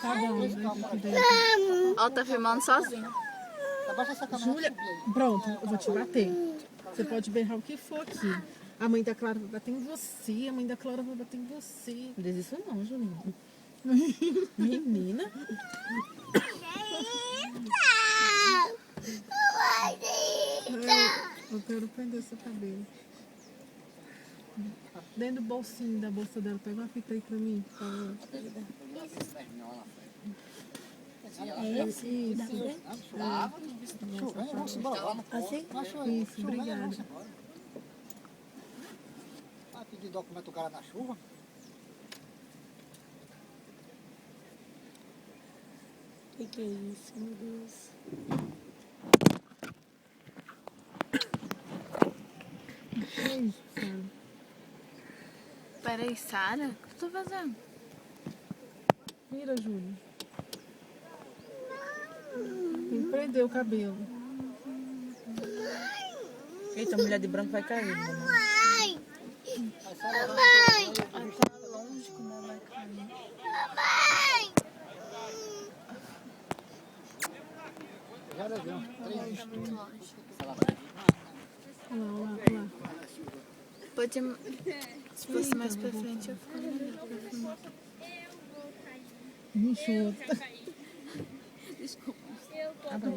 Tá bom, Ela tá filmando sozinha. Abaixa essa câmera. Júlia, pronto, eu vou te bater. Você pode berrar o que for aqui. A mãe da Clara vai bater em você, a mãe da Clara vai bater em você. Não diz isso não, Julinha. Menina. Eu quero prender seu cabelo. Dentro do bolsinho da bolsa dela, pega uma fita aí pra mim, por favor. Isso. Vamos embora lá. Assim? Isso, obrigada. Vai pedir documento o cara na chuva. O que é isso, meu Deus? Que é isso, Sara? Peraí, Sara? O que eu tô fazendo? Mira, Júlia. Tem que prender o cabelo. Eita, a mulher de branco vai cair, mamãe. Ai, tá longe como ela vai cair. Já levei uns 3 estudos. Olha lá, olha lá. Pode... Se fosse mais pra frente, eu ficaria melhor pra filmar. Enxuta. Desculpa.